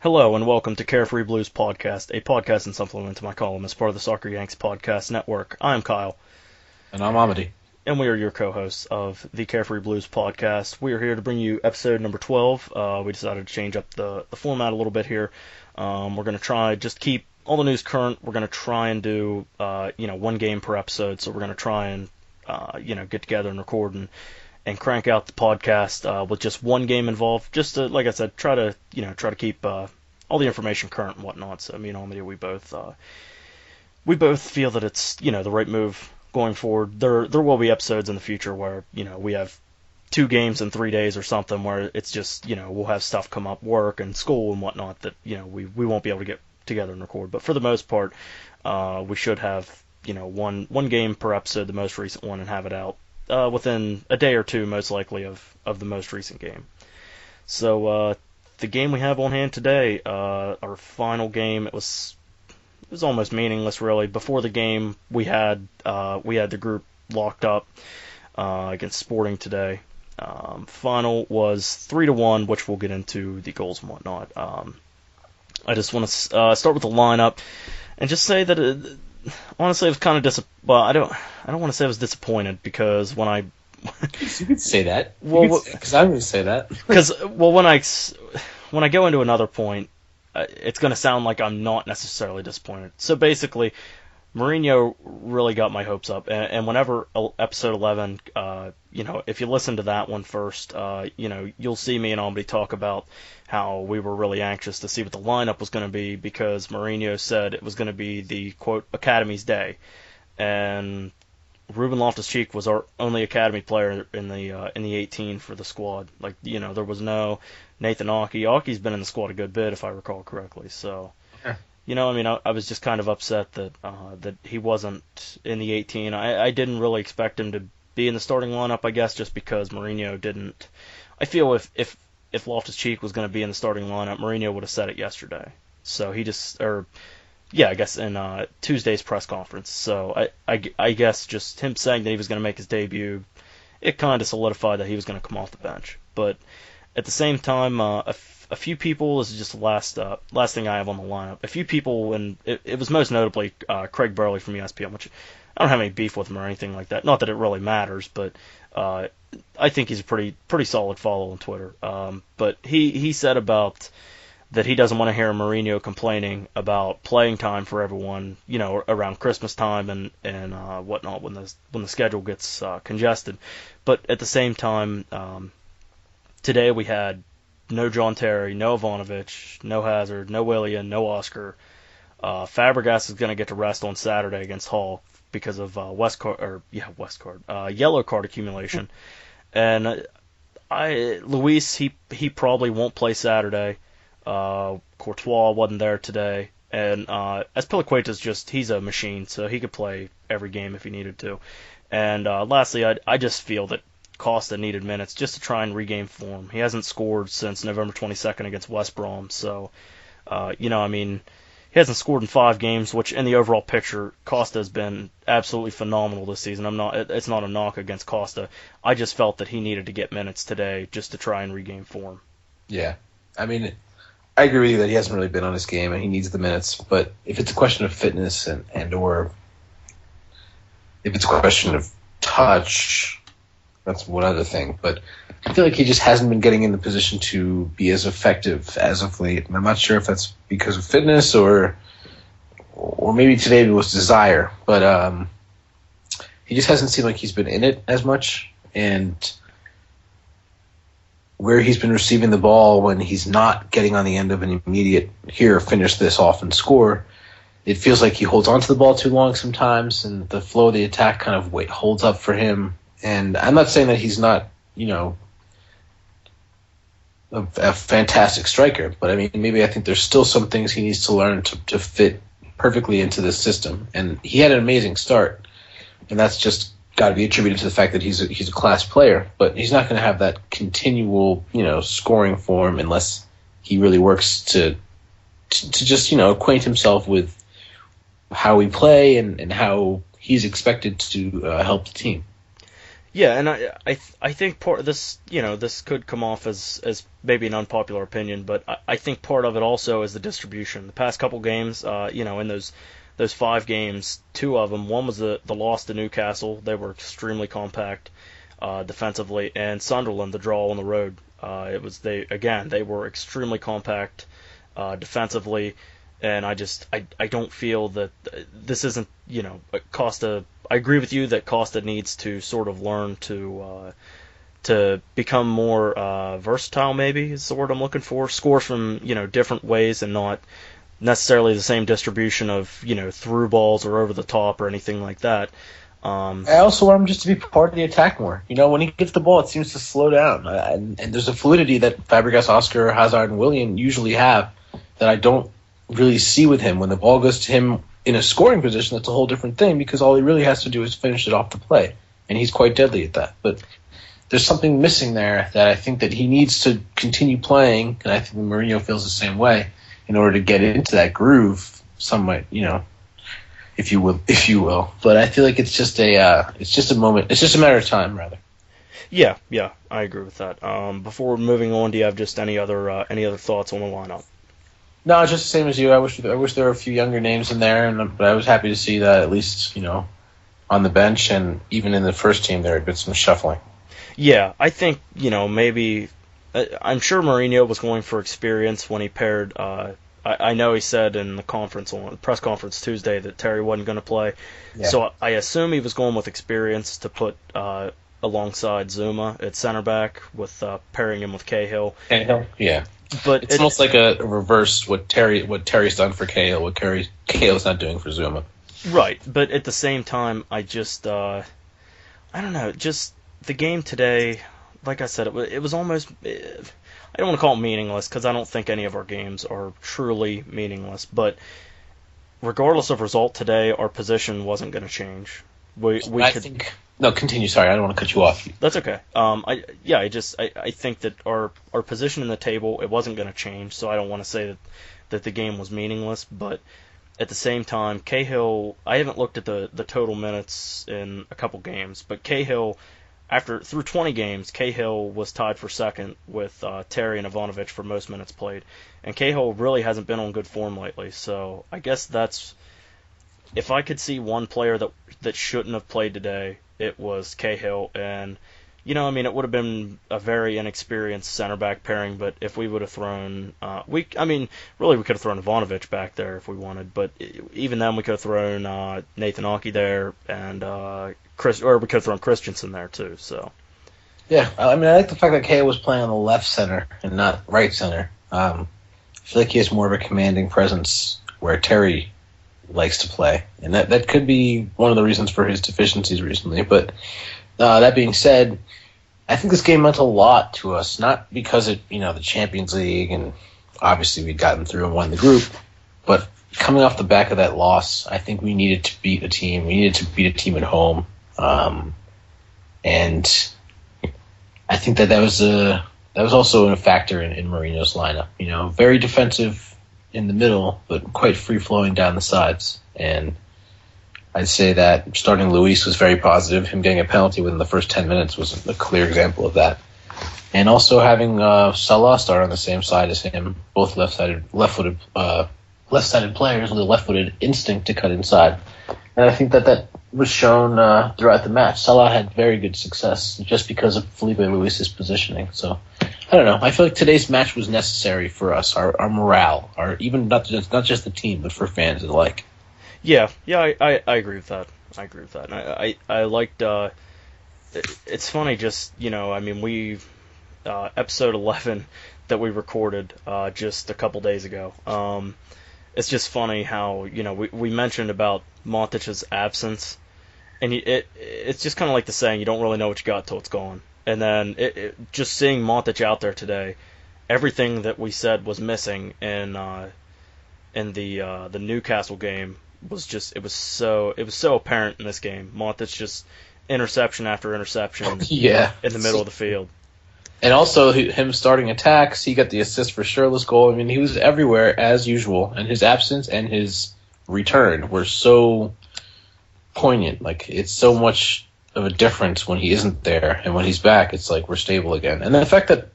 Hello and welcome to Carefree Blues Podcast, a podcast and supplement to my column as part of the Soccer Yanks podcast network. I am Kyle. And I'm Amadi. And we are your co-hosts of the Carefree Blues Podcast. We are here to bring you episode number 12. We decided to change up the format a little bit here. We're going to try just keep all the news current. We're going to try and do one game per episode. So we're going to try and get together and record and crank out the podcast with just one game involved. Just to, like I said, try to keep all the information current and whatnot. So me and Amadi, we both feel that it's the right move going forward. There will be episodes in the future where we have 2 games in 3 days or something where it's just we'll have stuff come up, work and school and whatnot that we won't be able to get together and record. But for the most part, we should have one game per episode, the most recent one, and have it out within a day or two, most likely, of the most recent game. So the game we have on hand today, our final game, it was almost meaningless, really. Before the game, we had the group locked up against Sporting today. Final was 3-1, which we'll get into the goals and whatnot. I just want to start with the lineup and just say that honestly, I was kind of I don't want to say I was disappointed because when I you could say that. Well, because I'm going to say that. Because when I go into another point, it's going to sound like I'm not necessarily disappointed. So basically, Mourinho really got my hopes up, and whenever episode 11, if you listen to that one first, you'll see me and Amadi talk about how we were really anxious to see what the lineup was going to be because Mourinho said it was going to be the quote Academy's day, and Ruben Loftus-Cheek was our only Academy player in the 18 for the squad. Like there was no Nathan Aki. Aki's been in the squad a good bit, if I recall correctly. So. I was just kind of upset that he wasn't in the 18. I didn't really expect him to be in the starting lineup, I guess, just because Mourinho didn't. I feel if Loftus-Cheek was going to be in the starting lineup, Mourinho would have said it yesterday. So he just, I guess in Tuesday's press conference. So I guess just him saying that he was going to make his debut, it kind of solidified that he was going to come off the bench. But at the same time, a few people, this is just the last thing I have on the lineup. A few people, and it was most notably Craig Burley from ESPN, which I don't have any beef with him or anything like that. Not that it really matters, but I think he's a pretty solid follow on Twitter. But he said about that he doesn't want to hear Mourinho complaining about playing time for everyone, around Christmas time and whatnot when the schedule gets congested. But at the same time, today we had no John Terry, no Ivanovic, no Hazard, no Willian, no Oscar. Fabregas is going to get to rest on Saturday against Hull because of yellow card accumulation. And Luis, he probably won't play Saturday. Courtois wasn't there today. And Azpilicueta's he's a machine, so he could play every game if he needed to. And lastly, I just feel that Costa needed minutes just to try and regain form. He hasn't scored since November 22nd against West Brom, so he hasn't scored in 5 games, which in the overall picture, Costa has been absolutely phenomenal this season. It's not a knock against Costa. I just felt that he needed to get minutes today just to try and regain form. Yeah, I agree with you that he hasn't really been on his game and he needs the minutes. But if it's a question of fitness and or if it's a question of touch, that's one other thing, but I feel like he just hasn't been getting in the position to be as effective as of late. And I'm not sure if that's because of fitness or maybe today it was desire, but he just hasn't seemed like he's been in it as much. And where he's been receiving the ball when he's not getting on the end of an immediate finish this off and score, it feels like he holds onto the ball too long sometimes, and the flow of the attack kind of holds up for him. And I'm not saying that he's not, a fantastic striker, but maybe I think there's still some things he needs to learn to fit perfectly into this system. And he had an amazing start, and that's just got to be attributed to the fact that he's a class player. But he's not going to have that continual, scoring form unless he really works to just, acquaint himself with how we play and how he's expected to help the team. Yeah, and I think part of this, this could come off as maybe an unpopular opinion, but I think part of it also is the distribution. The past couple games, in those 5 games, 2 of them, one was the loss to Newcastle. They were extremely compact defensively, and Sunderland, the draw on the road. They were extremely compact defensively, and I don't feel that this isn't, Costa. I agree with you that Costa needs to sort of learn to become more versatile. Maybe is the word I'm looking for. Score from different ways and not necessarily the same distribution of through balls or over the top or anything like that. I also want him just to be part of the attack more. When he gets the ball, it seems to slow down, and there's a fluidity that Fabregas, Oscar, Hazard, and Willian usually have that I don't really see with him. When the ball goes to him in a scoring position, that's a whole different thing because all he really has to do is finish it off the play, and he's quite deadly at that. But there's something missing there that I think that he needs to continue playing, and I think Mourinho feels the same way, in order to get into that groove somewhat, if you will. But I feel like it's just a moment. It's just a matter of time, rather. Yeah, I agree with that. Before moving on, do you have just any other thoughts on the lineup? No, it's just the same as you. I wish there were a few younger names in there, but I was happy to see that at least on the bench and even in the first team there had been some shuffling. Yeah, I think maybe I'm sure Mourinho was going for experience when he paired. I know he said in the press conference Tuesday that Terry wasn't going to play, so I assume he was going with experience to put alongside Zuma at center back with pairing him with Cahill. Yeah. But it's almost like a reverse what Terry's done for Cahill, what Cahill's not doing for Zuma. Right, but at the same time, I just I don't know, just the game today. Like I said, it was almost. I don't want to call it meaningless because I don't think any of our games are truly meaningless. But regardless of result today, our position wasn't going to change. No, continue. Sorry, I don't want to cut you off. That's okay. I think that our position in the table, it wasn't going to change. So I don't want to say that the game was meaningless. But at the same time, Cahill. I haven't looked at the total minutes in a couple games, but Cahill. Through 20 games, Cahill was tied for second with Terry and Ivanovic for most minutes played. And Cahill really hasn't been on good form lately. So I guess if I could see one player that shouldn't have played today, it was Cahill. And, it would have been a very inexperienced center back pairing. But if we would have thrown, we could have thrown Ivanovic back there if we wanted. But even then, we could have thrown Nathan Aki there and we could have thrown Christensen there too. So yeah, I like the fact that Cahill was playing on the left center and not right center. I feel like he has more of a commanding presence where Terry likes to play, and that could be one of the reasons for his deficiencies recently. But that being said, I think this game meant a lot to us, not because of the Champions League and obviously we'd gotten through and won the group, but coming off the back of that loss, I think we needed to beat a team. We needed to beat a team at home. And I think that was also a factor in Mourinho's lineup. Very defensive in the middle, but quite free flowing down the sides. And I'd say that starting Luis was very positive. Him getting a penalty within the first 10 minutes was a clear example of that. And also having Salah start on the same side as him, both left-footed players with a left-footed instinct to cut inside. And I think that was shown throughout the match. Salah had very good success just because of Felipe Luis's positioning. So, I don't know. I feel like today's match was necessary for us, our morale, even not just the team, but for fans alike. Yeah, I agree with that. I liked. It's funny, just we episode 11 that we recorded just a couple days ago. It's just funny how we mentioned about Montic's absence, and it's just kind of like the saying, you don't really know what you got till it's gone. And then just seeing Montic out there today, everything that we said was missing in the Newcastle game was so apparent in this game. Montic just interception after interception in the middle of the field. And also, him starting attacks, he got the assist for Schürrle's goal. He was everywhere as usual, and his absence and his return were so poignant. Like, it's so much of a difference when he isn't there, and when he's back, it's like we're stable again. And the fact that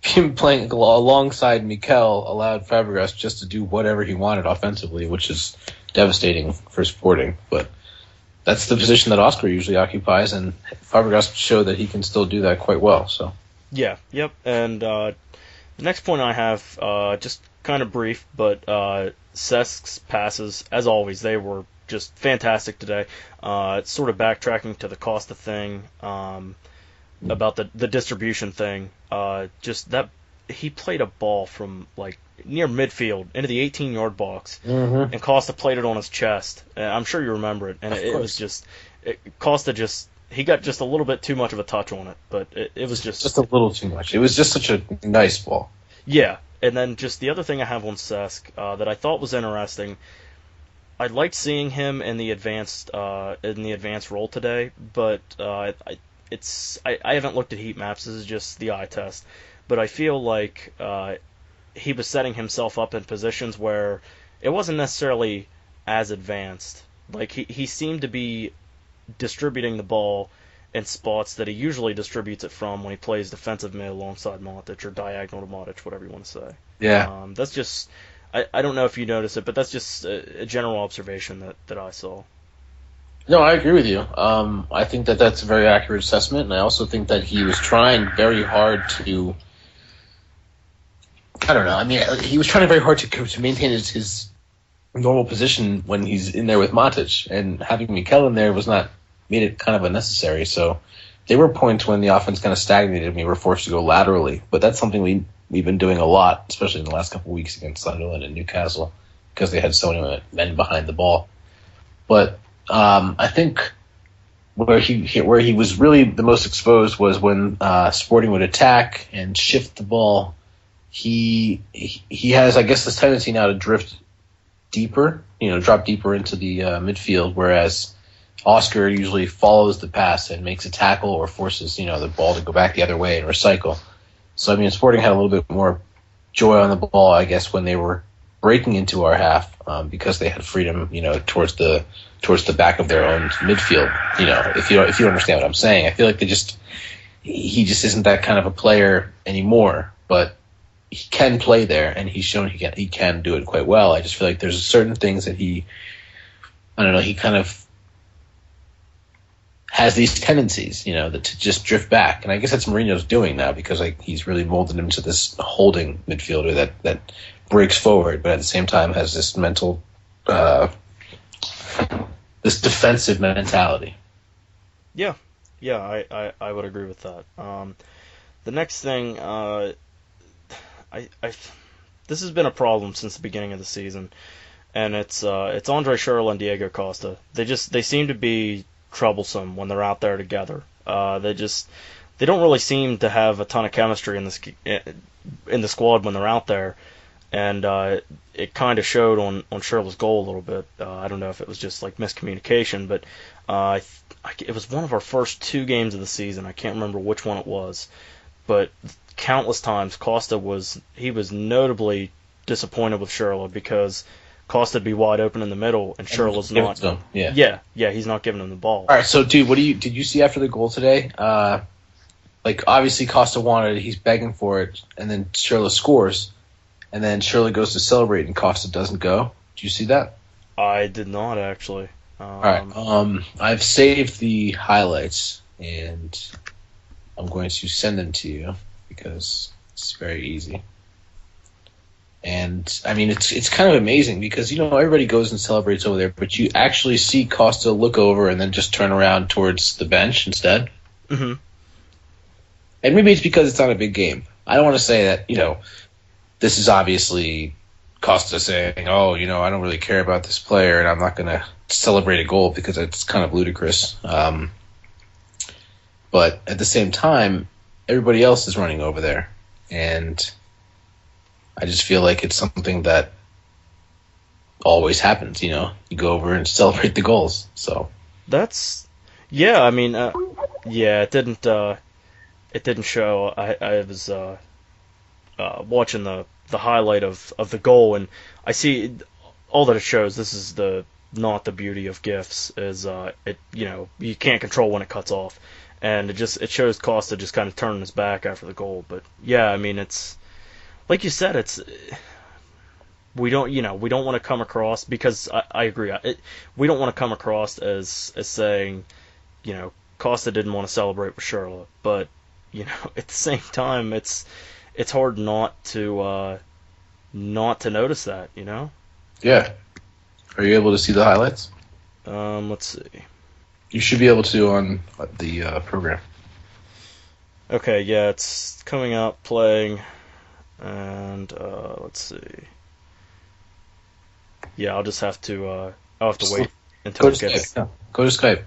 him playing alongside Mikel allowed Fabregas just to do whatever he wanted offensively, which is devastating for Sporting. But that's the position that Oscar usually occupies, and Fabregas showed that he can still do that quite well. So Yeah, yep. And the next point I have, just kind of brief, but Cesk's passes, as always, they were just fantastic today. Sort of backtracking to the Costa thing, about the distribution thing. Just that he played a ball from like near midfield into the 18-yard box, and Costa played it on his chest. I'm sure you remember it, and it was just Costa just. He got just a little bit too much of a touch on it, but it was just a little too much. It was just such a nice ball. Yeah, and then just the other thing I have on Cesc that I thought was interesting. I liked seeing him in the advanced role today, but I haven't looked at heat maps. This is just the eye test, but I feel like he was setting himself up in positions where it wasn't necessarily as advanced. Like he seemed to be distributing the ball in spots that he usually distributes it from when he plays defensive mid alongside Matic or diagonal to Matic, whatever you want to say. Yeah. That's just, I don't know if you notice it, but that's just a general observation that I saw. No, I agree with you. I think that that's a very accurate assessment, and I also think that he was trying very hard to, I don't know, I mean, he was trying very hard to maintain his normal position when he's in there with Matic, and having Mikel in there made it kind of unnecessary. So there were points when the offense kind of stagnated and we were forced to go laterally, but that's something we've been doing a lot, especially in the last couple of weeks against Sunderland and Newcastle, because they had so many men behind the ball. But I think where he was really the most exposed was when Sporting would attack and shift the ball. He has, I guess, this tendency now to drift deeper, drop deeper into the midfield, whereas Oscar usually follows the pass and makes a tackle or forces, the ball to go back the other way and recycle. So, I mean, Sporting had a little bit more joy on the ball, I guess, when they were breaking into our half, because they had freedom, towards the back of their own midfield. If you understand what I'm saying, I feel like he just isn't that kind of a player anymore, but he can play there, and he's shown he can do it quite well. I just feel like there's certain things that he kind of has these tendencies, that to just drift back. And I guess that's Mourinho's doing now, because he's really molded him to this holding midfielder that breaks forward, but at the same time has this mental, this defensive mentality. Yeah, I would agree with that. The next thing, this has been a problem since the beginning of the season, and it's Andre Schürrle and Diego Costa. They seem to be troublesome when they're out there together. They don't really seem to have a ton of chemistry in the squad when they're out there, and it kind of showed on Schürrle's goal a little bit. I don't know if it was just like miscommunication, but it was one of our first two games of the season. I can't remember which one it was, but countless times Costa was notably disappointed with Schürrle, because Costa'd be wide open in the middle, and Schürrle's not. Yeah, he's not giving him the ball. All right, so dude, did you see after the goal today? Obviously Costa wanted it, he's begging for it, and then Schürrle scores, and then Schürrle goes to celebrate, and Costa doesn't go. Did you see that? I did not, actually. All right, I've saved the highlights, and I'm going to send them to you because it's very easy. And I mean, it's kind of amazing because everybody goes and celebrates over there, but you actually see Costa look over and then just turn around towards the bench instead. Mm-hmm. And maybe it's because it's not a big game. I don't want to say that this is obviously Costa saying, "Oh, I don't really care about this player, and I'm not going to celebrate a goal," because it's kind of ludicrous. But at the same time, everybody else is running over there, and I just feel like it's something that always happens. You go over and celebrate the goals. So I mean, it didn't show. I was watching the highlight of the goal, and I see all that it shows. This is the not the beauty of GIFs is you can't control when it cuts off, and it shows Costa just kind of turning his back after the goal. But yeah, I mean, it's like you said, we don't want to come across, because I agree, we don't want to come across as saying, Costa didn't want to celebrate with Schürrle, but at the same time, it's hard not to notice that. Yeah. Are you able to see the highlights? Let's see. You should be able to on the program. Okay, yeah, it's coming up, playing, and let's see. Yeah, I'll just have to wait until it gets. Yeah. Go to Skype.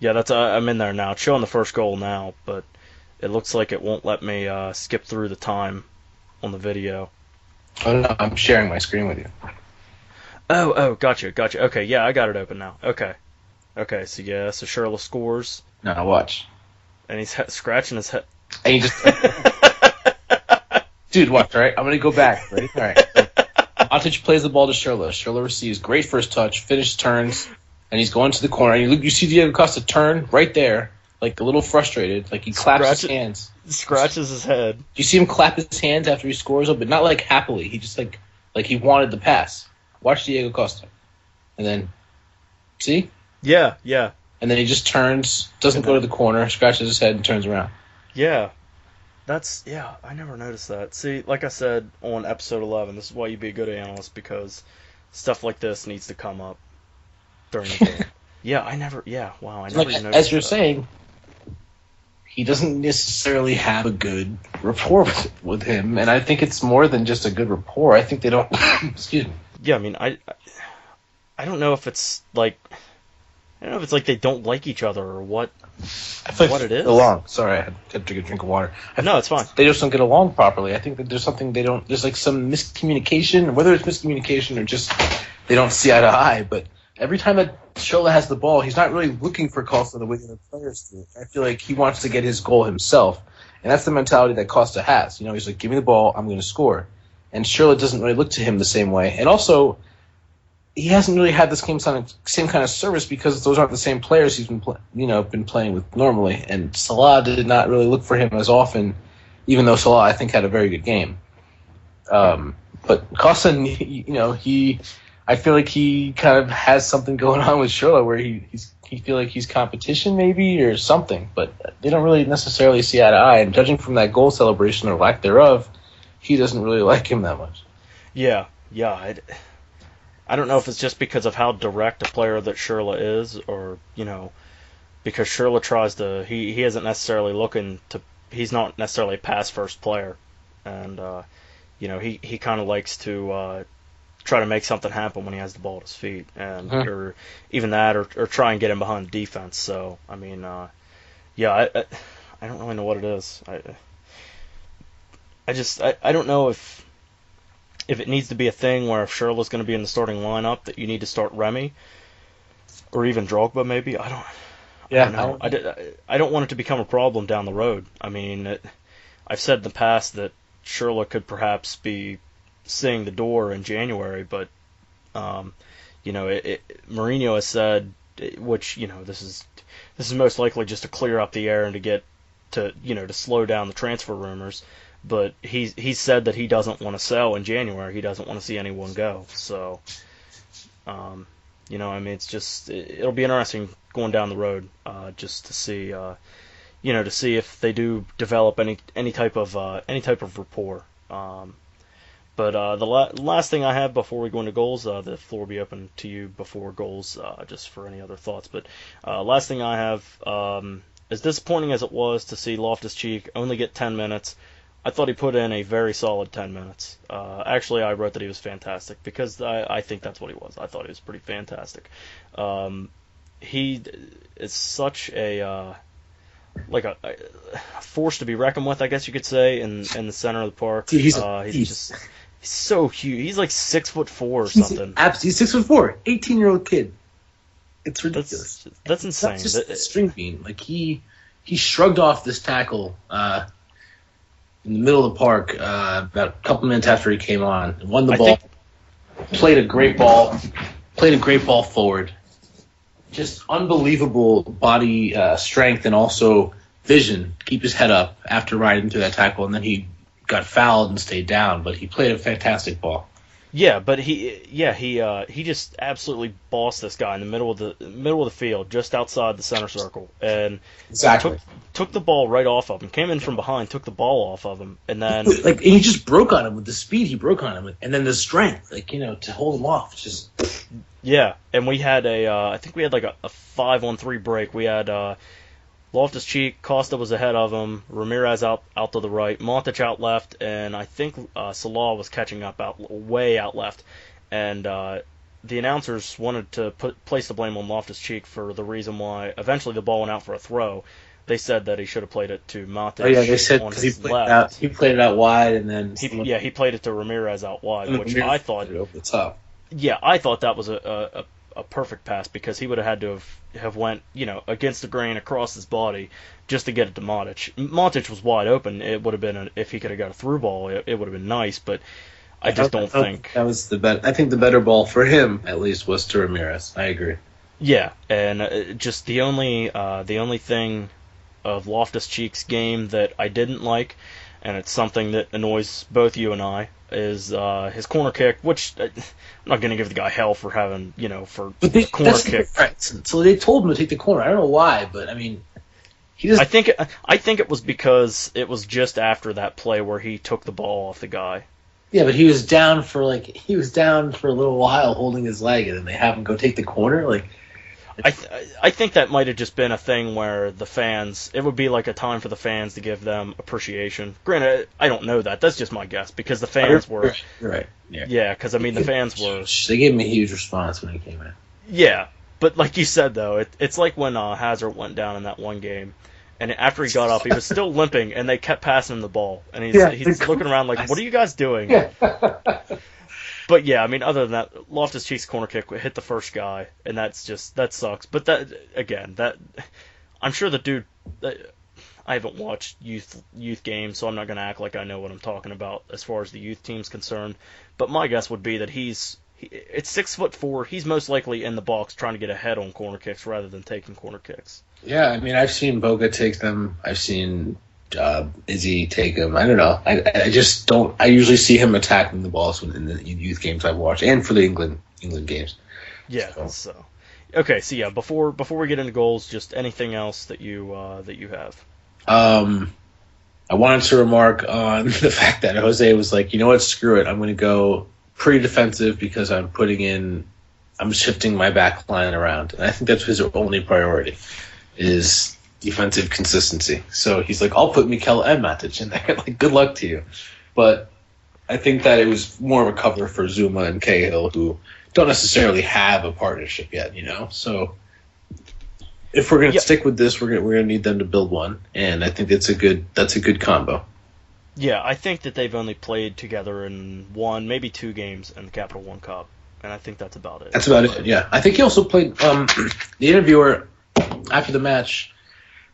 Yeah, that's I'm in there now. It's showing the first goal now, but it looks like it won't let me skip through the time on the video. Oh no, I'm sharing my screen with you. Oh, gotcha. Okay, yeah, I got it open now. Okay, so Schürrle scores. No, watch. And he's scratching his head. And you just... Dude, watch, all right? I'm going to go back, right? All right. So, Matic plays the ball to Schürrle. Schürrle receives great first touch, finish turns, and he's going to the corner. And you see Diego Costa turn right there, like a little frustrated, like he claps his hands. Scratches his head. Do you see him clap his hands after he scores, but not like happily. He just like he wanted the pass. Watch Diego Costa. And then, see? Yeah. And then he just turns, doesn't go to the corner, scratches his head, and turns around. Yeah. I never noticed that. See, like I said on episode 11, this is why you'd be a good analyst, because stuff like this needs to come up during the game. I never even noticed as you're that. saying, he doesn't necessarily have a good rapport with him, and I think it's more than just a good rapport. I think they don't... Excuse me. Yeah, I mean, I don't know if it's like... I don't know if it's like they don't like each other or what it is. Along. Sorry, I had to take a drink of water. No, it's fine. They just don't get along properly. I think that there's something there's like some miscommunication, whether it's miscommunication or just they don't see eye to eye. But every time that Schürrle has the ball, he's not really looking for Costa the way the players do. I feel like he wants to get his goal himself. And that's the mentality that Costa has. He's like, give me the ball, I'm going to score. And Schürrle doesn't really look to him the same way. And also, he hasn't really had the same kind of service because those aren't the same players he's been playing with normally. And Salah did not really look for him as often, even though Salah, I think, had a very good game. But Costa, I feel like he kind of has something going on with Schürrle where he feel like he's competition maybe or something. But they don't really necessarily see eye to eye. And judging from that goal celebration or lack thereof, he doesn't really like him that much. Yeah. I don't know if it's just because of how direct a player that Schürrle is, or because Schürrle tries to. He isn't necessarily looking to. He's not necessarily a pass first player, and he kind of likes to try to make something happen when he has the ball at his feet, and or even that, or try and get him behind the defense. So I mean, I don't really know what it is. I don't know if it needs to be a thing where if Schürrle's going to be in the starting lineup that you need to start Remy or even Drogba maybe. I don't know. I don't want it to become a problem down the road. I mean, I've said in the past that Schürrle could perhaps be seeing the door in January, but Mourinho has said, which this is most likely just to clear up the air and to get to slow down the transfer rumors. But he said that he doesn't want to sell in January. He doesn't want to see anyone go. So, I mean, it's just it'll be interesting going down the road, just to see, to see if they do develop any type of rapport. But the last thing I have before we go into goals, the floor will be open to you before goals, just for any other thoughts. But last thing I have, as disappointing as it was to see Loftus-Cheek only get 10 minutes. I thought he put in a very solid 10 minutes. Actually, I wrote that he was fantastic because I think that's what he was. I thought he was pretty fantastic. He is such a force to be reckoned with, I guess you could say, in the center of the park. He's so huge. He's like 6'4" or something. He's 6'4", 18-year-old kid. It's ridiculous. That's insane. That's just a string bean. Like he shrugged off this tackle. In the middle of the park, about a couple minutes after he came on, won the ball. played a great ball forward. Just unbelievable body strength and also vision. Keep his head up after riding through that tackle, and then he got fouled and stayed down. But he played a fantastic ball. Yeah, but he just absolutely bossed this guy in the middle of the field, just outside the center circle, and Exactly. took the ball right off of him. Came in from behind, took the ball off of him, and then Like, and he just broke on him with the speed he broke on him, and then the strength, to hold him off. Just yeah, and we had I think we had like a 5-on-3 break. We had Loftus-Cheek, Costa was ahead of him, Ramirez out to the right, Montic out left, and I think Salah was catching up way out left. And the announcers wanted to place the blame on Loftus-Cheek for the reason why eventually the ball went out for a throw. They said that he should have played it to Montic. Oh yeah, they said on because his left. he played it out wide, and then He played it to Ramirez out wide, which I thought over the top. Yeah, I thought that was a perfect pass because he would have had to have went, against the grain across his body just to get it to Montic. Montic was wide open. It would have been if he could have got a through ball, it would have been nice. But I just don't think that was the bet. I think the better ball for him at least was to Ramirez. I agree. Yeah, and just the only thing of Loftus-Cheek's game that I didn't like, and it's something that annoys both you and I, is his corner kick, which I'm not going to give the guy hell for having, corner kick. Right. So they told him to take the corner. I don't know why, but I mean, he just. I think it was because it was just after that play where he took the ball off the guy. Yeah, but he was down for a little while holding his leg, and then they have him go take the corner. Like, I think that might have just been a thing where the fans, it would be like a time for the fans to give them appreciation. Granted, I don't know that. That's just my guess because the fans were. You're right. Yeah, because the fans were. They gave him a huge response when he came in. Yeah, but like you said though, it's like when Hazard went down in that one game, and after he got up, he was still limping, and they kept passing him the ball, and he's looking around like, "What are you guys doing?" Yeah. But yeah, I mean, other than that, Loftus-Cheek's corner kick hit the first guy, and that sucks. But I'm sure the dude. I haven't watched youth games, so I'm not going to act like I know what I'm talking about as far as the youth team's concerned. But my guess would be that it's 6'4". He's most likely in the box trying to get ahead on corner kicks rather than taking corner kicks. Yeah, I mean, I've seen Boga take them. I've seen Izzy take them. I don't know. I just don't. I usually see him attacking the balls in the youth games I've watched, and for the England games. Yeah. So okay. So yeah, before we get into goals, just anything else that you have. I wanted to remark on the fact that Jose was like, you know what, screw it. I'm going to go pretty defensive because I'm shifting my back line around. And I think that's his only priority is defensive consistency. So he's like, I'll put Mikel and Matic in there. Like, good luck to you. But I think that it was more of a cover for Zuma and Cahill, who don't necessarily have a partnership yet, So if we're going to stick with this, we're going to need them to build one, and I think that's a good combo. Yeah, I think that they've only played together in one, maybe two games in the Capital One Cup, and I think that's about it. That's about it. Yeah, I think he also played. The interviewer after the match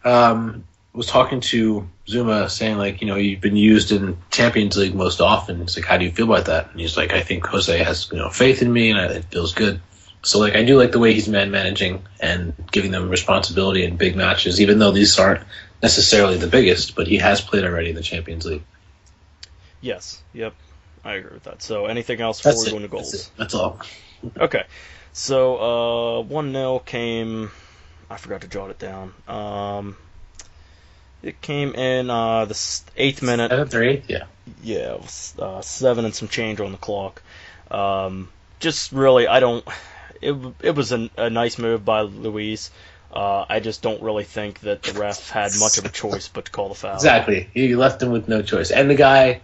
was talking to Zuma, saying like, you've been used in Champions League most often. It's like, how do you feel about that? And he's like, I think Jose has faith in me, and it feels good. So, like, I do like the way he's managing and giving them responsibility in big matches, even though these aren't necessarily the biggest, but he has played already in the Champions League. Yes. Yep. I agree with that. So, anything else before we go into goals? That's all. Okay. So, 1-0 came... I forgot to jot it down. It came in the 8th minute. 7th or 8th? Yeah. Yeah, it was 7 and some change on the clock. Just really, I don't... It was a nice move by Luis. I just don't really think that the ref had much of a choice but to call the foul. Exactly. He left him with no choice. And the guy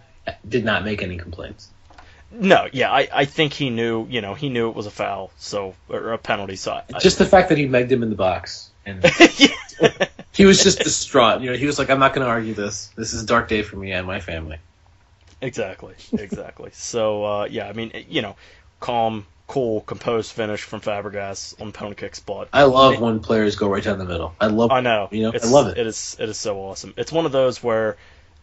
did not make any complaints. No, yeah, I think he knew it was a foul, or a penalty. So just the fact that he megged him in the box. And he was just distraught. He was like, I'm not going to argue this. This is a dark day for me and my family. Exactly. So, yeah, I mean, calm, cool, composed finish from Fabregas on penalty kick spot. I love when players go right down the middle. I know. I love it. I love it. It is so awesome. It's one of those where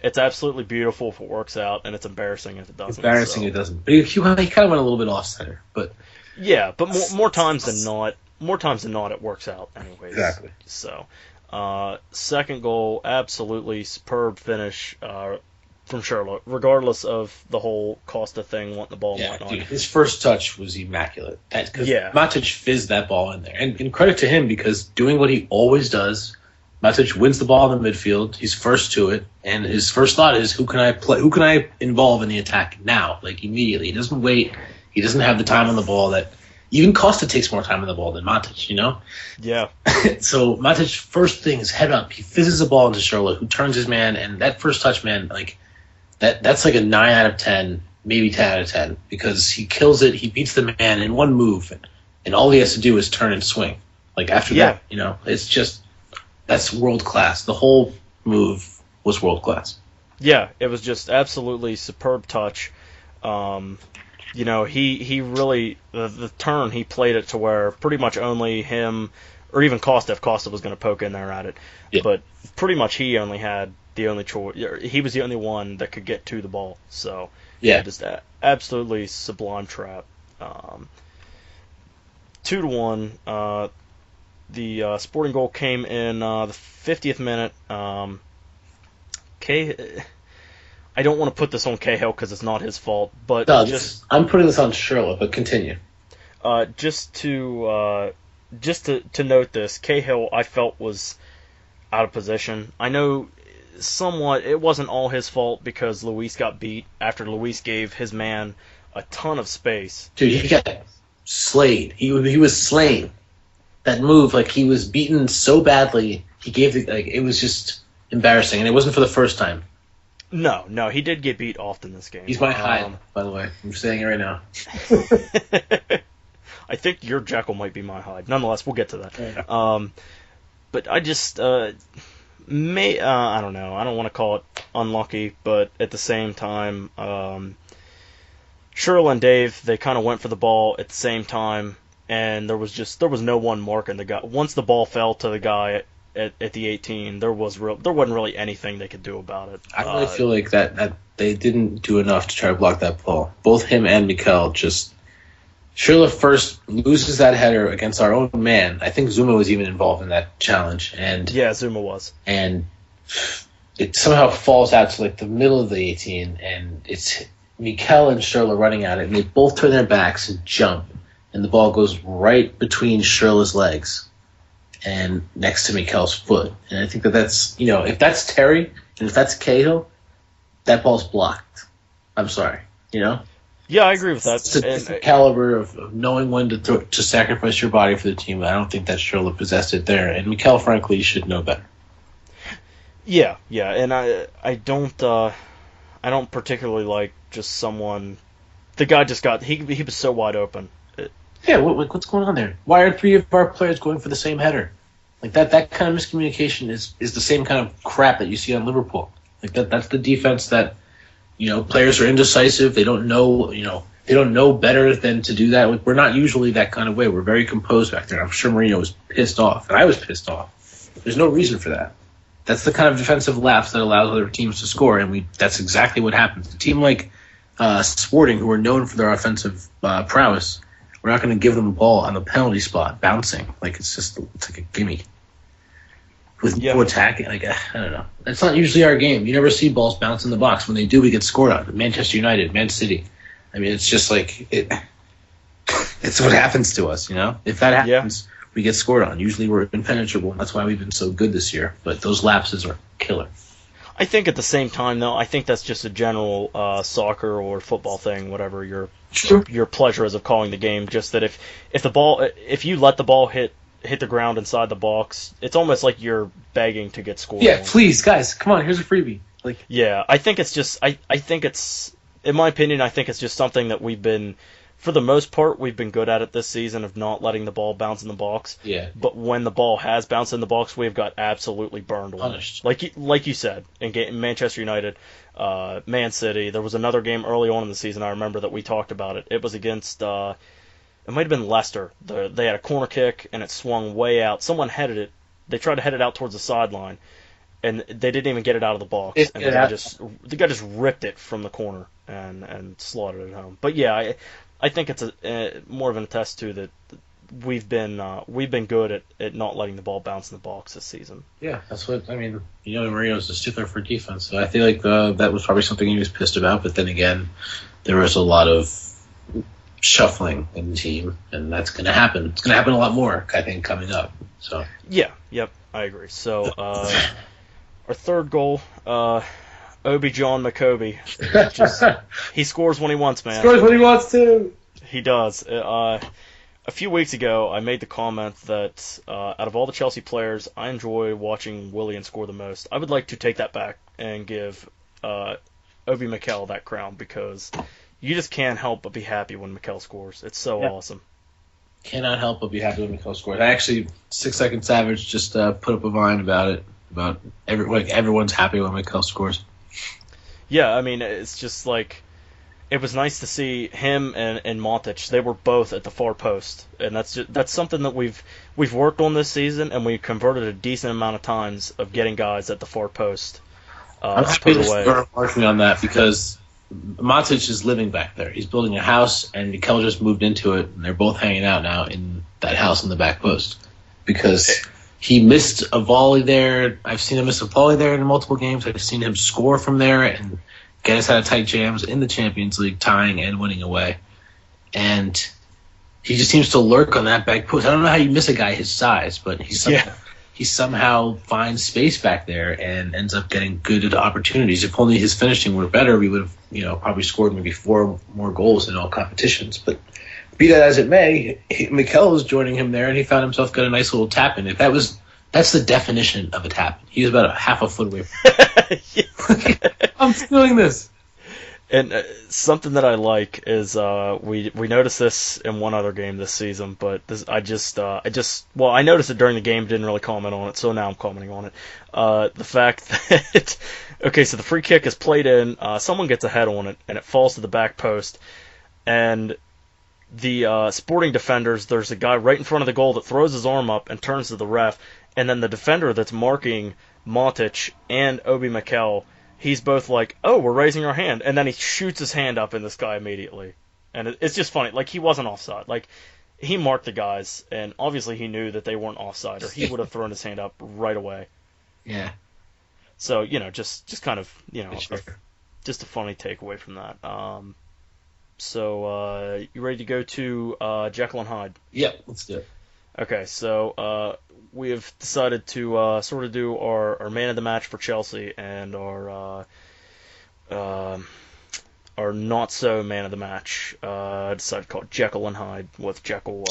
It's absolutely beautiful if it works out, and it's embarrassing if it doesn't. Embarrassing so. it doesn't. But he kind of went a little bit off center. But Yeah, but more times than not, it works out anyways. Exactly. So, second goal, absolutely superb finish from Charlotte, regardless of the whole Costa thing, wanting the ball and yeah, whatnot. dude, his first touch was immaculate. Because Yeah. Matic fizzed that ball in there, and credit to him because doing what he always does. Matic wins the ball in the midfield. He's first to it, and his first thought is, "Who can I play? Who can I involve in the attack now? Like immediately. He doesn't wait. He doesn't have the time on the ball that even Costa takes more time on the ball than Matic. You know. Yeah. So Matic's first thing is head up. He fizzes the ball into Charlotte, who turns his man, and that first touch, man, like that's like a 9 out of 10, maybe 10 out of 10, because he kills it. He beats the man in one move, and all he has to do is turn and swing. Like after Yeah. that, it's just. That's world class. The whole move was world class. Yeah, it was just absolutely superb touch. He really the turn he played it to where pretty much only him or even Costa, if Costa was going to poke in there at it, but pretty much he only had the only choice. He was the only one that could get to the ball. So just absolutely sublime trap. 2-1. The Sporting goal came in the 50th minute. I don't want to put this on Cahill because it's not his fault, but I'm putting this on Charlotte. But continue. Just to note this, Cahill I felt was out of position. I know somewhat it wasn't all his fault because Luis got beat after Luis gave his man a ton of space. Dude, he got slayed. He was slain. That move, like he was beaten so badly, he gave it was just embarrassing, and it wasn't for the first time. No, he did get beat often this game. He's my Hyde, by the way. I'm saying it right now. I think your Jekyll might be my Hyde. Nonetheless, we'll get to that. Yeah. But I just I don't know. I don't want to call it unlucky, but at the same time, Shirley and Dave, they kind of went for the ball at the same time. And there was no one marking the guy. Once the ball fell to the guy at the 18, there wasn't really anything they could do about it. I really feel like that they didn't do enough to try to block that ball. Both him and Mikel just. Schürrle first loses that header against our own man. I think Zuma was even involved in that challenge, and Zuma was. And it somehow falls out to like the middle of the 18, and it's Mikel and Schürrle running at it, and they both turn their backs and jump. And the ball goes right between Schürrle's legs and next to Mikel's foot. And I think that's, if that's Terry and if that's Cahill, that ball's blocked. I'm sorry, Yeah, I agree with that. It's a different caliber of knowing when to sacrifice your body for the team. I don't think that Schürrle possessed it there. And Mikel, frankly, should know better. Yeah, and I don't particularly like just someone. The guy just he was so wide open. Yeah, what's going on there? Why are 3 of our players going for the same header? Like that kind of miscommunication is the same kind of crap that you see on Liverpool. Like that's the defense that players are indecisive. They don't know they don't know better than to do that. We're not usually that kind of way. We're very composed back there. I'm sure Mourinho was pissed off, and I was pissed off. There's no reason for that. That's the kind of defensive lapse that allows other teams to score, and that's exactly what happens. A team like Sporting, who are known for their offensive prowess. We're not going to give them the ball on the penalty spot, bouncing. Like, it's like a gimme. With no attacking, I don't know. That's not usually our game. You never see balls bounce in the box. When they do, we get scored on. Manchester United, Man City. I mean, it's just like, it's what happens to us, If that happens, we get scored on. Usually we're impenetrable. That's why we've been so good this year. But those lapses are killer. I think at the same time, though, I think that's just a general soccer or football thing, whatever your pleasure is of calling the game. Just that if you let the ball hit the ground inside the box, it's almost like you're begging to get scored. Yeah, please, guys, come on, here's a freebie. I think it's just I think it's, in my opinion, I think it's just something that we've been, for the most part, we've been good at it this season of not letting the ball bounce in the box. Yeah. But when the ball has bounced in the box, we've got absolutely burned on. Punished. Like you said, in Manchester United, Man City, there was another game early on in the season, I remember, that we talked about it. It was against, it might have been Leicester. They had a corner kick, and it swung way out. Someone headed it. They tried to head it out towards the sideline, and they didn't even get it out of the box. And the guy just ripped it from the corner and slaughtered it home. But yeah, I think it's more of an attest to that we've been good at not letting the ball bounce in the box this season. Yeah, that's what I mean. Marino's a stickler for defense, so I feel like that was probably something he was pissed about. But then again, there was a lot of shuffling in the team, and that's going to happen. It's going to happen a lot more, I think, coming up. So yeah, yep, I agree. So our third goal, Obi John McCoby, he scores when he wants, man. Scores when he wants to. He does. A few weeks ago, I made the comment that out of all the Chelsea players, I enjoy watching Willian score the most. I would like to take that back and give Obi Mikel that crown, because you just can't help but be happy when Mikel scores. It's so awesome. Cannot help but be happy when Mikel scores. I actually, 6 Second Savage just put up a vine about it, about everyone's happy when Mikel scores. Yeah, I mean, it's just like, it was nice to see him and Matic. They were both at the far post, and that's something that we've worked on this season, and we converted a decent amount of times of getting guys at the far post. I'm happy to start working on that, because Matic is living back there. He's building a house, and Mikel just moved into it, and they're both hanging out now in that house in the back post, because he missed a volley there. I've seen him miss a volley there in multiple games. I've seen him score from there and get us out of tight jams in the Champions League, tying and winning away. And he just seems to lurk on that back post. I don't know how you miss a guy his size, but he somehow finds space back there and ends up getting good opportunities. If only his finishing were better, we would have probably scored maybe 4 more goals in all competitions. But be that as it may, Mikel was joining him there, and he found himself got a nice little tap in. That's the definition of a tap. He was about a half a foot away from I'm feeling this. And something that I like is we noticed this in one other game this season, but I noticed it during the game, didn't really comment on it, so now I'm commenting on it. The fact that so the free kick is played in, someone gets a head on it, and it falls to the back post, and the Sporting defenders, there's a guy right in front of the goal that throws his arm up and turns to the ref, and then the defender that's marking Matic and Obi Mikel, he's both like, oh, we're raising our hand. And then he shoots his hand up in the sky immediately. And it's just funny. Like, he wasn't offside. Like, he marked the guys, and obviously he knew that they weren't offside, or he would have thrown his hand up right away. Yeah. So, just kind of, Sure. just a funny takeaway from that. So, you ready to go to Jekyll and Hyde? Yep, let's do it. Okay, so we have decided to sort of do our man of the match for Chelsea and our not so man of the match. I decided to call it Jekyll and Hyde, with Jekyll.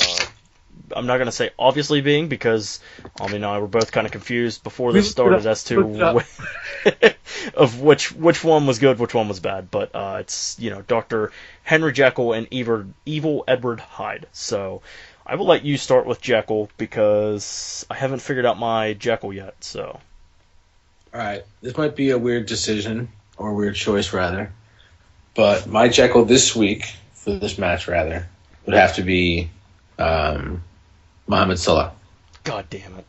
I'm not going to say obviously being, because Ami and I were both kind of confused before this started as to of which one was good, which one was bad. But it's Dr. Henry Jekyll and Evil Edward Hyde. So I will let you start with Jekyll, because I haven't figured out my Jekyll yet. So, all right, this might be a weird decision, or a weird choice rather, but my Jekyll this week for this match rather would have to be Mohamed Salah. God damn it!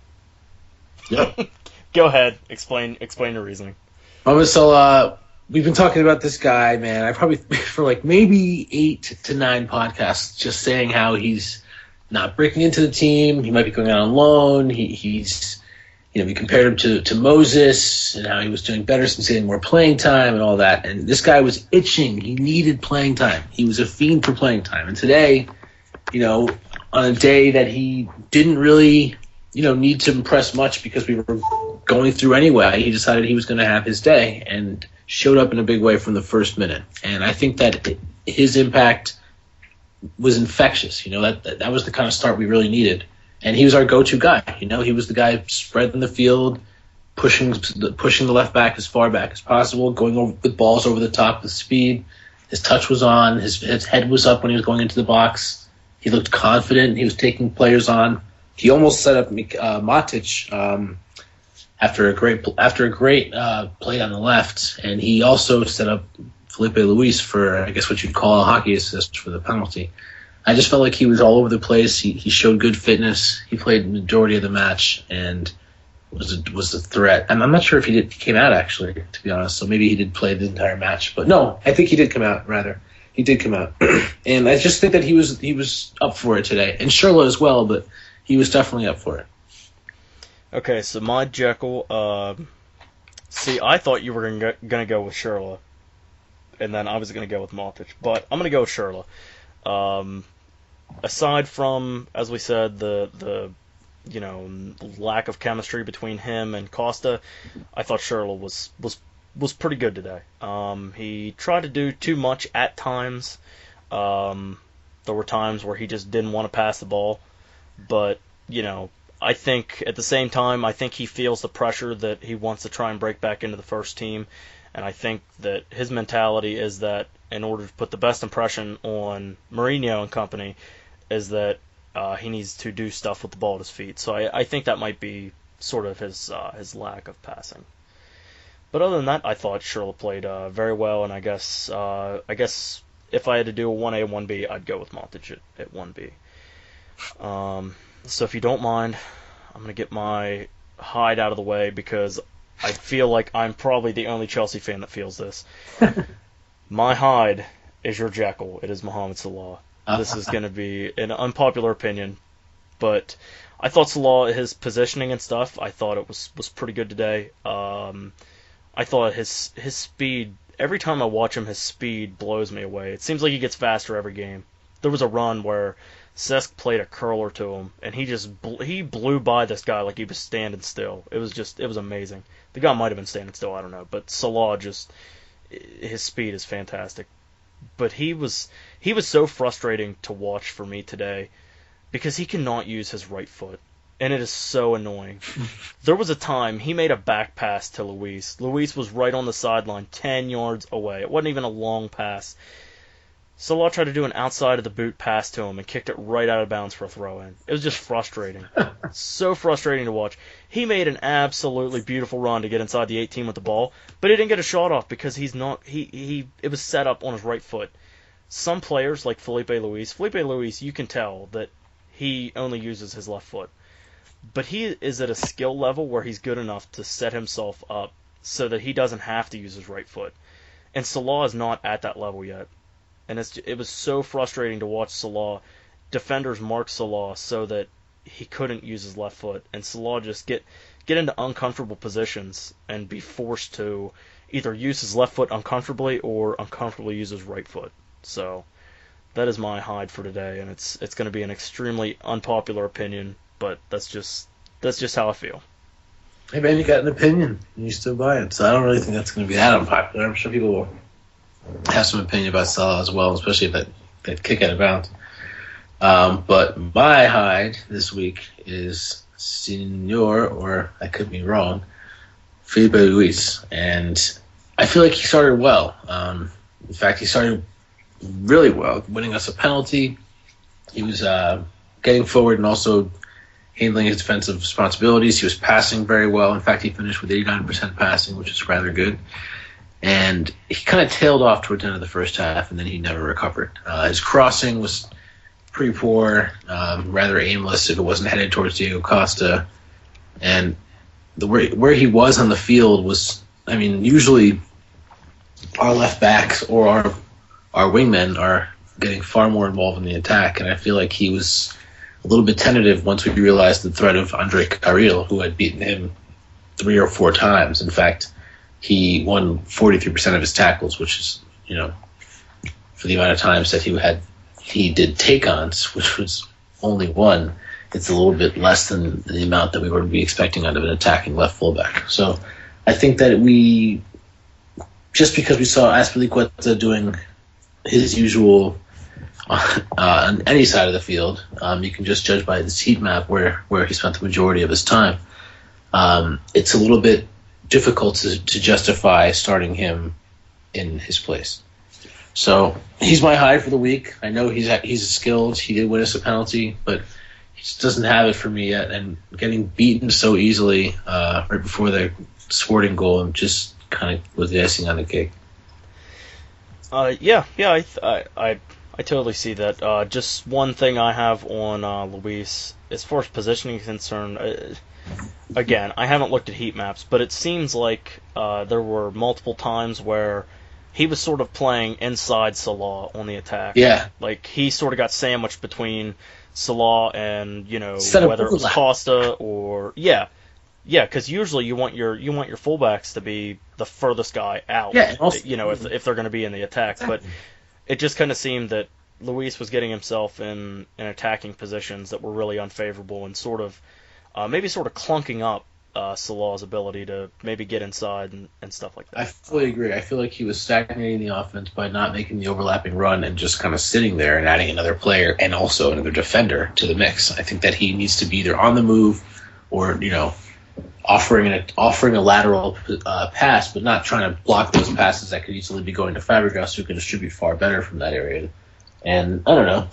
Yep. Go ahead, explain your reasoning. Mohamed Salah. We've been talking about this guy, man. I probably for like maybe 8 to 9 podcasts just saying how he's not breaking into the team. He might be going out on loan. He's we compared him to Moses and how he was doing better since getting more playing time and all that. And this guy was itching. He needed playing time. He was a fiend for playing time. And today, on a day that he didn't really, need to impress much because we were going through anyway, he decided he was going to have his day and showed up in a big way from the first minute. And I think that his impact was infectious. That was the kind of start we really needed. And he was our go-to guy. He was the guy spreading the field, pushing the left back as far back as possible, going over with balls over the top with speed. His touch was on. His head was up when he was going into the box. He looked confident. He was taking players on. He almost set up Matic after a great play on the left, and he also set up Felipe Luis for, I guess, what you'd call a hockey assist for the penalty. I just felt like he was all over the place. He showed good fitness. He played the majority of the match, and was a threat. And I'm not sure if he came out, actually, to be honest. So maybe he did play the entire match. But no, I think he did come out, rather. He did come out. And I just think that he was up for it today. And Schürrle as well, but he was definitely up for it. Okay, so my Jekyll, see, I thought you were going to go with Schürrle, and then I was going to go with Matic, but I'm going to go with Schürrle. Aside from, as we said, the lack of chemistry between him and Costa, I thought Schürrle was pretty good today. He tried to do too much at times. There were times where he just didn't want to pass the ball, but I think at the same time, I think he feels the pressure that he wants to try and break back into the first team, and I think that his mentality is that in order to put the best impression on Mourinho and company, is that he needs to do stuff with the ball at his feet. So I think that might be sort of his lack of passing. But other than that, I thought Schürrle played very well, and I guess if I had to do a 1A, 1B, I'd go with Matic at 1B. So if you don't mind, I'm going to get my hide out of the way because I feel like I'm probably the only Chelsea fan that feels this. My hide is your Jekyll. It is Mohamed Salah. This is going to be an unpopular opinion, but I thought Salah, his positioning and stuff, I thought it was pretty good today. I thought his speed, every time I watch him, his speed blows me away. It seems like he gets faster every game. There was a run where Cesc played a curler to him, and he blew by this guy like he was standing still. It was amazing. The guy might have been standing still, I don't know, but Salah his speed is fantastic. But he was so frustrating to watch for me today because he cannot use his right foot, and it is so annoying. There was a time he made a back pass to Luis. Luis was right on the sideline, 10 yards away. It wasn't even a long pass. Salah tried to do an outside of the boot pass to him and kicked it right out of bounds for a throw-in. It was just frustrating. So frustrating to watch. He made an absolutely beautiful run to get inside the 18 with the ball, but he didn't get a shot off because it was set up on his right foot. Some players, like Felipe Luis, you can tell that he only uses his left foot. But he is at a skill level where he's good enough to set himself up so that he doesn't have to use his right foot. And Salah is not at that level yet. And it was so frustrating to watch Salah. Defenders mark Salah so that he couldn't use his left foot, and Salah just get into uncomfortable positions and be forced to either use his left foot uncomfortably or uncomfortably use his right foot. So that is my hide for today, and it's going to be an extremely unpopular opinion, but that's just how I feel. Hey man, you got an opinion, and you still buy it. So I don't really think that's going to be that unpopular. I'm sure people will have some opinion about Salah as well, especially if that kick out of bounds. But my hide this week is Senor, or I could be wrong, Felipe Luis. And I feel like he started well. In fact, he started really well, winning us a penalty. He was getting forward and also handling his defensive responsibilities. He was passing very well. In fact, he finished with 89% passing, which is rather good. And he kind of tailed off towards the end of the first half, and then he never recovered. His crossing was pretty poor, rather aimless if it wasn't headed towards Diego Costa. And where he was on the field was, I mean, usually our left backs or our wingmen are getting far more involved in the attack, and I feel like he was a little bit tentative once we realized the threat of Andre Carril, who had beaten him 3 or 4 times. In fact, he won 43% of his tackles, which is, for the amount of times that he did take-ons, which was only 1. It's a little bit less than the amount that we would be expecting out of an attacking left fullback. So I think that just because we saw Azpilicueta doing his usual on any side of the field, you can just judge by this heat map where he spent the majority of his time. It's a little bit difficult to justify starting him in his place. So he's my hide for the week. I know he's skilled. He did win us a penalty, but he just doesn't have it for me yet. And getting beaten so easily right before the Sporting goal just kind of was the icing on the cake. I totally see that. Just one thing I have on Luis, as far as positioning is concerned, again, I haven't looked at heat maps, but it seems like there were multiple times where he was sort of playing inside Salah on the attack. Yeah. Like, he sort of got sandwiched between Salah and, Instead of whether it was overlap. Costa or... Yeah, because usually you want your fullbacks to be the furthest guy out, Yeah, and also- if they're going to be in the attack. Exactly. But it just kind of seemed that Luis was getting himself in attacking positions that were really unfavorable and maybe sort of clunking up Salah's ability to maybe get inside and stuff like that. I fully agree. I feel like he was stagnating the offense by not making the overlapping run and just kind of sitting there and adding another player and also another defender to the mix. I think that he needs to be either on the move or, offering a lateral pass, but not trying to block those passes that could easily be going to Fabregas, who can distribute far better from that area. And I don't know.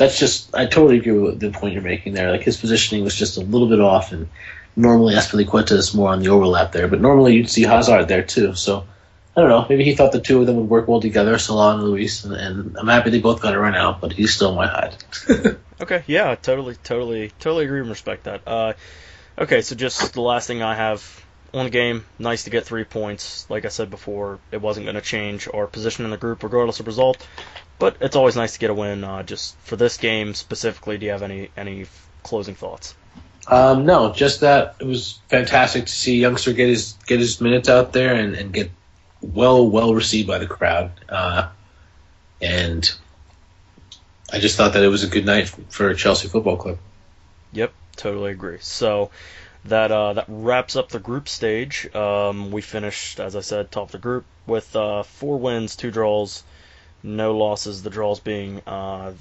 I totally agree with the point you're making there. Like, his positioning was just a little bit off, and normally Azpilicueta is more on the overlap there, but normally you'd see Hazard there too. So I don't know. Maybe he thought the two of them would work well together, Salah and Luis, and I'm happy they both got it run out, but he's still my hide. Okay, yeah, totally agree and respect that. Okay, so just the last thing I have on the game, nice to get 3 points. Like I said before, it wasn't going to change our position in the group regardless of result, but it's always nice to get a win. Just for this game specifically, do you have any closing thoughts? No, just that it was fantastic to see Youngster get his minutes out there and get well received by the crowd. And I just thought that it was a good night for Chelsea Football Club. Yep, totally agree. So that wraps up the group stage. We finished, as I said, top of the group with 4 wins, 2 draws, no losses. The draws being at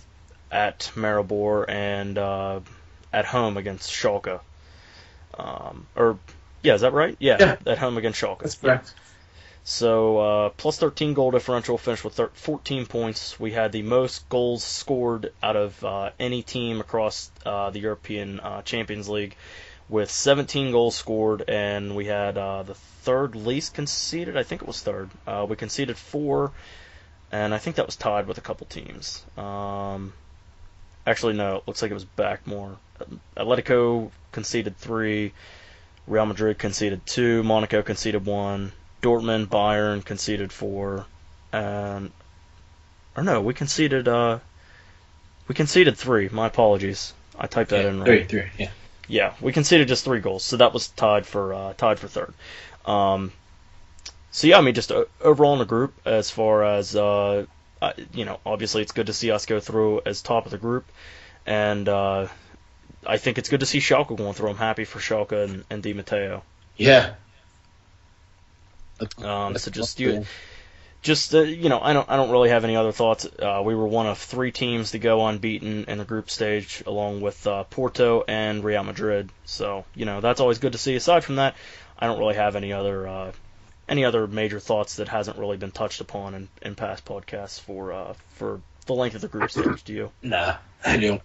Maribor and at home against Schalke. Is that right? Yeah, at home against Schalke. That's correct. So, plus 13 goal differential, finished with 14 points. We had the most goals scored out of any team across the European Champions League, with 17 goals scored, and we had the third least conceded. I think it was third. We conceded 4, and I think that was tied with a couple teams. Actually, no, it looks like it was back more. Atletico conceded 3, Real Madrid conceded 2, Monaco conceded 1, Dortmund, Bayern conceded 4, we conceded 3. My apologies. I typed that in wrong. 3, yeah. Yeah, we conceded just 3 goals, so that was tied for third. Just overall in the group, as far as obviously it's good to see us go through as top of the group, and I think it's good to see Schalke going through. I'm happy for Schalke and Di Matteo. Yeah. I don't really have any other thoughts. We were one of 3 teams to go unbeaten in the group stage, along with Porto and Real Madrid. So that's always good to see. Aside from that, I don't really have any other major thoughts that hasn't really been touched upon in past podcasts for the length of the group stage. Do you? Nah, I do.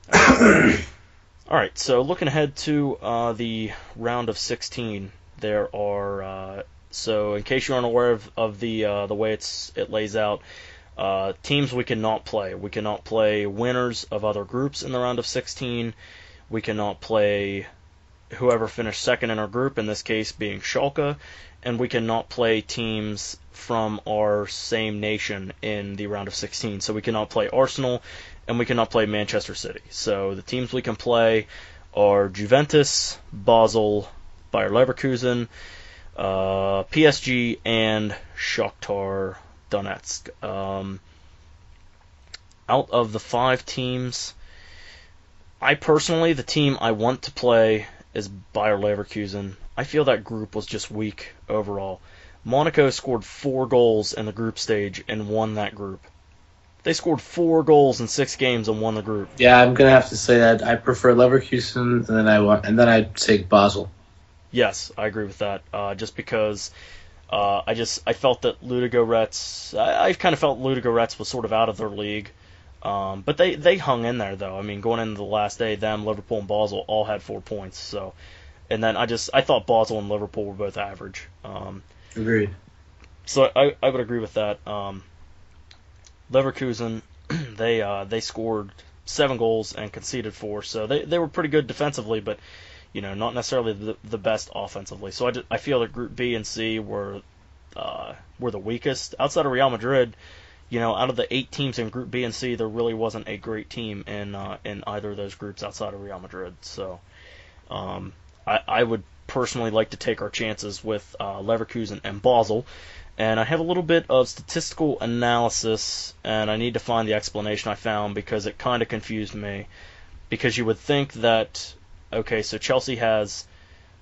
All right. So looking ahead to the round of 16, there are. So in case you aren't aware of the way it lays out, teams we cannot play. We cannot play winners of other groups in the round of 16. We cannot play whoever finished second in our group, in this case being Schalke, and we cannot play teams from our same nation in the round of 16. So we cannot play Arsenal, and we cannot play Manchester City. So the teams we can play are Juventus, Basel, Bayer Leverkusen, PSG, and Shakhtar Donetsk. Out of the 5 teams, the team I want to play is Bayer Leverkusen. I feel that group was just weak overall. Monaco scored 4 goals in the group stage and won that group. They scored 4 goals in 6 games and won the group. Yeah, I'm gonna have to say that I prefer Leverkusen, and then I'd take Basel. Yes, I agree with that. Just because I felt that Ludogorets. I kind of felt Ludogorets was sort of out of their league, but they hung in there though. I mean, going into the last day, Liverpool, and Basel all had 4 points. So, and then I thought Basel and Liverpool were both average. Agreed. So I would agree with that. Leverkusen, they scored 7 goals and conceded 4, so they were pretty good defensively, but not necessarily the best offensively. So I feel that Group B and C were the weakest. Outside of Real Madrid, out of the 8 teams in Group B and C, there really wasn't a great team in either of those groups outside of Real Madrid. So I would personally like to take our chances with Leverkusen and Basel. And I have a little bit of statistical analysis, and I need to find the explanation I found because it kind of confused me. Because you would think that, okay, so Chelsea has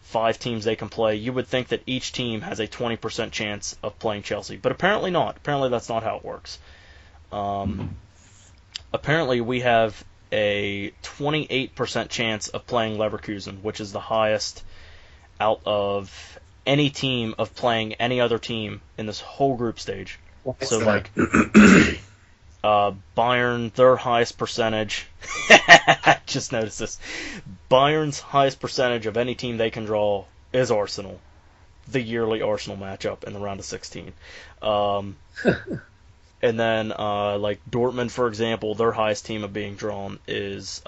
5 teams they can play. You would think that each team has a 20% chance of playing Chelsea, but apparently not. Apparently that's not how it works. Apparently we have a 28% chance of playing Leverkusen, which is the highest out of any team of playing any other team in this whole group stage. So like Bayern, their highest percentage. Just noticed this. Bayern's highest percentage of any team they can draw is Arsenal. The yearly Arsenal matchup in the round of 16. And then like Dortmund, for example, their highest team of being drawn is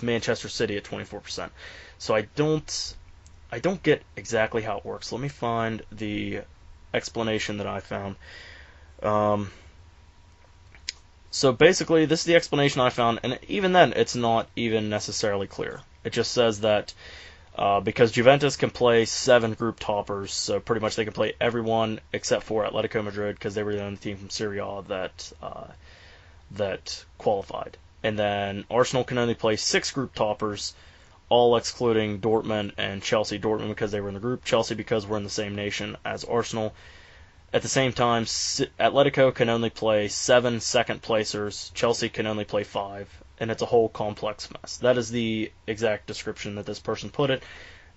Manchester City at 24%. So I don't get exactly how it works. Let me find the explanation that I found. So basically, this is the explanation I found, and even then, it's not even necessarily clear. It just says that because Juventus can play 7 group toppers, so pretty much they can play everyone except for Atletico Madrid, because they were the only team from Serie A that qualified. And then Arsenal can only play 6 group toppers, all excluding Dortmund and Chelsea. Dortmund because they were in the group, Chelsea because we're in the same nation as Arsenal. At the same time, Atletico can only play 7 second placers, Chelsea can only play 5, and it's a whole complex mess. That is the exact description that this person put it.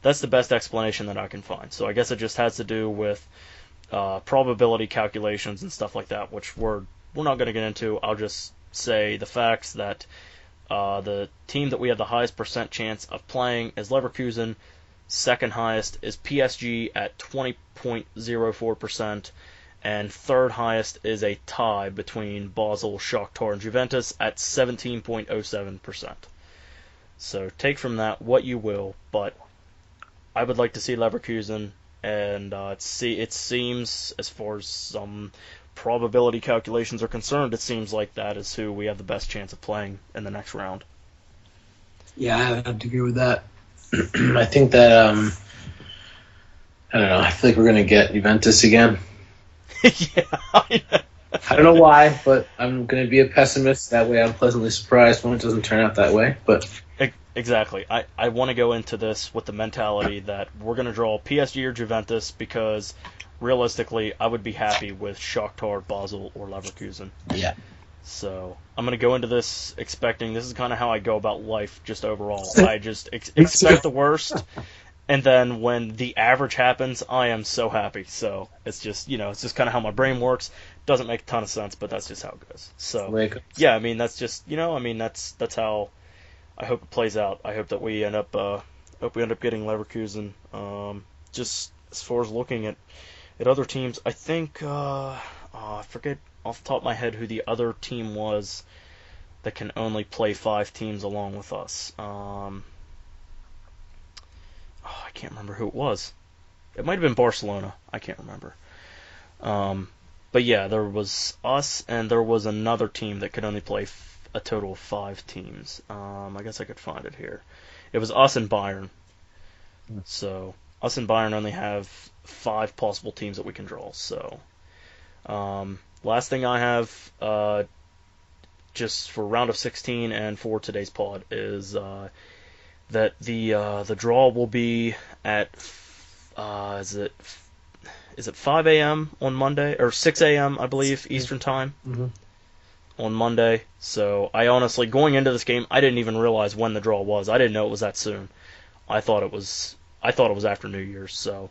That's the best explanation that I can find. So I guess it just has to do with probability calculations and stuff like that, which we're not going to get into. I'll just say the facts that the team that we have the highest percent chance of playing is Leverkusen. Second highest is PSG at 20.04%, and third highest is a tie between Basel, Shakhtar, and Juventus at 17.07%. So take from that what you will, but I would like to see Leverkusen, and it seems, as far as some probability calculations are concerned, it seems like that is who we have the best chance of playing in the next round. Yeah, I have to agree with that. I think that, I don't know, I feel like we're going to get Juventus again. Yeah, I don't know why, but I'm going to be a pessimist. That way I'm pleasantly surprised when it doesn't turn out that way. But exactly. I want to go into this with the mentality that we're going to draw PSG or Juventus because, realistically, I would be happy with Shakhtar, Basel, or Leverkusen. Yeah. So I'm going to go into this expecting, this is kind of how I go about life just overall. I just expect the worst, and then when the average happens, I am so happy. So it's just, it's just kind of how my brain works. Doesn't make a ton of sense, but that's just how it goes. So, yeah, I mean, that's just, that's how I hope it plays out. I hope that we end up getting Leverkusen. Just as far as looking at other teams, I think, I forget off the top of my head who the other team was that can only play 5 teams along with us. I can't remember who it was. It might have been Barcelona. I can't remember. But yeah, there was us and there was another team that could only play a total of 5 teams. I guess I could find it here. It was us and Bayern. So us and Bayern only have 5 possible teams that we can draw. So last thing I have, just for round of 16 and for today's pod, is that the draw will be at is it 5 a.m. on Monday or 6 a.m. I believe Eastern time on Monday. So I honestly, going into this game, I didn't even realize when the draw was. I didn't know it was that soon. I thought it was after New Year's. So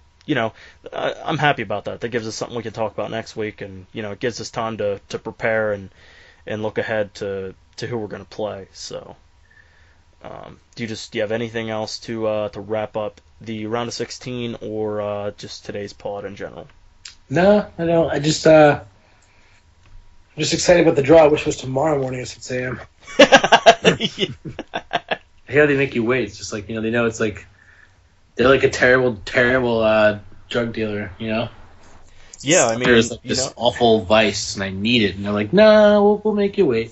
I'm happy about that. That gives us something we can talk about next week, and it gives us time to prepare and look ahead to who we're going to play. So, do you have anything else to wrap up the round of 16 or just today's pod in general? No, I don't. I'm just excited about the draw. I wish it was tomorrow morning at 6 a.m. how they make you wait. It's just like, they know it's like they're like a terrible drug dealer. Yeah, I mean, there's like this awful vice, and I need it, and they're like, no, we'll make you wait.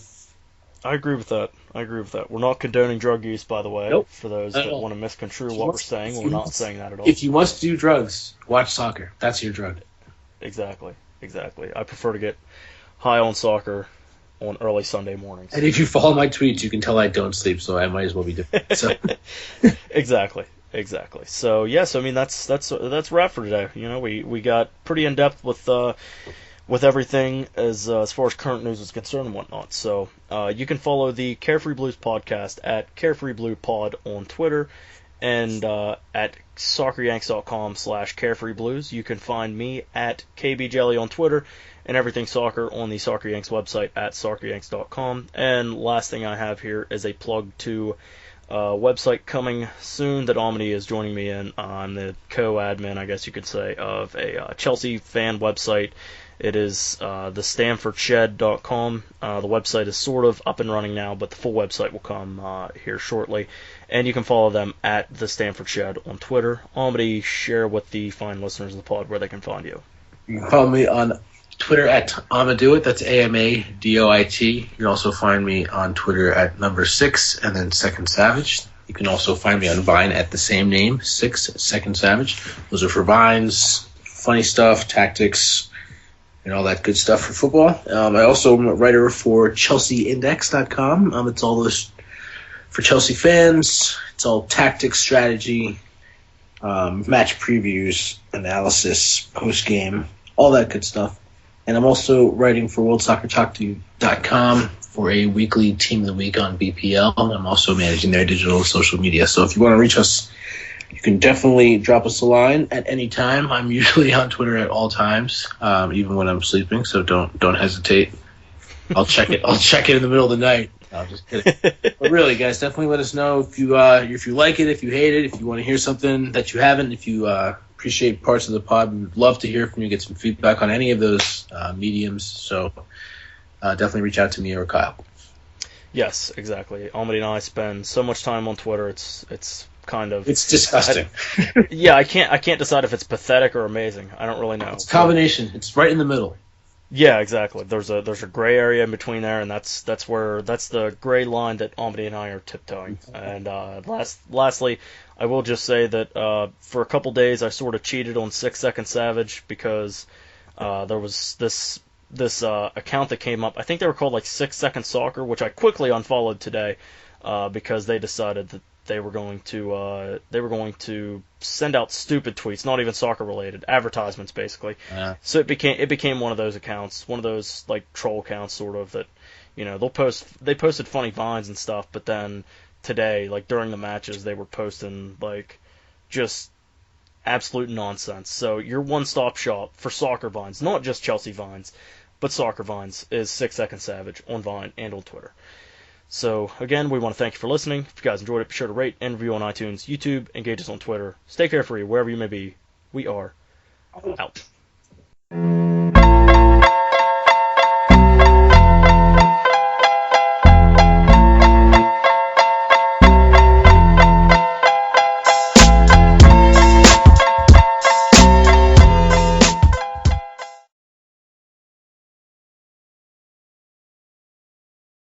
I agree with that. We're not condoning drug use, by the way. Nope. For those that want to misconstrue what we're saying, we're not saying that at all. If you want to do drugs, watch soccer. That's your drug. Exactly. I prefer to get high on soccer on early Sunday mornings. And if you follow my tweets, you can tell I don't sleep, so I might as well be doing it. So. Exactly. So yes, I mean that's a wrap for today. We got pretty in depth with everything as far as current news is concerned and whatnot. So you can follow the Carefree Blues podcast at Carefree Blue Pod on Twitter and at socceryanks.com/Carefree Blues. You can find me at KBJelly on Twitter and everything soccer on the Soccer Yanks website at socceryanks.com. And last thing I have here is a plug to website coming soon that Amadi is joining me in. I'm the co-admin, I guess you could say, of a Chelsea fan website. It is thestanfordshed.com. The website is sort of up and running now, but the full website will come here shortly. And you can follow them at the Stanford Shed on Twitter. Amadi, share with the fine listeners of the pod where they can find you. You can follow me on Twitter at Amadoit. That's AMADOIT. You can also find me on Twitter at number 6 and then Second Savage. You can also find me on Vine at the same name, 6 Second Savage. Those are for Vines, funny stuff, tactics, and all that good stuff for football. I also am a writer for ChelseaIndex.com. It's all this for Chelsea fans. It's all tactics, strategy, match previews, analysis, post-game, all that good stuff. And I'm also writing for WorldSoccerTalk.com for a weekly Team of the Week on BPL. I'm also managing their digital social media. So if you want to reach us, you can definitely drop us a line at any time. I'm usually on Twitter at all times, even when I'm sleeping. So don't hesitate. I'll check it. I'll check it in the middle of the night. No, I'm just kidding. But really, guys, definitely let us know if you like it, if you hate it, if you want to hear something that you haven't, if you appreciate parts of the pod. We'd love to hear from you, get some feedback on any of those mediums. So definitely reach out to me or Kyle. Yes, exactly. Amadi and I spend so much time on Twitter. It's kind of... It's disgusting. Yeah, I can't decide if it's pathetic or amazing. I don't really know. It's a combination. It's right in the middle. Yeah, exactly. There's a gray area in between there, and that's the gray line that Amadi and I are tiptoeing. And lastly, I will just say that for a couple days I sort of cheated on 6 Second Savage because there was this account that came up. I think they were called like 6 Second Soccer, which I quickly unfollowed today because they decided that they were going to send out stupid tweets, not even soccer related, advertisements basically. Yeah. So it became one of those accounts, one of those like troll accounts sort of that, they posted funny vines and stuff, but then today, like during the matches, they were posting like just absolute nonsense. So your one-stop shop for soccer vines, not just Chelsea vines, but soccer vines, is 6 Second Savage on Vine and on Twitter. So, again, we want to thank you for listening. If you guys enjoyed it, be sure to rate and review on iTunes, YouTube, engage us on Twitter. Stay carefree wherever you may be. We are out.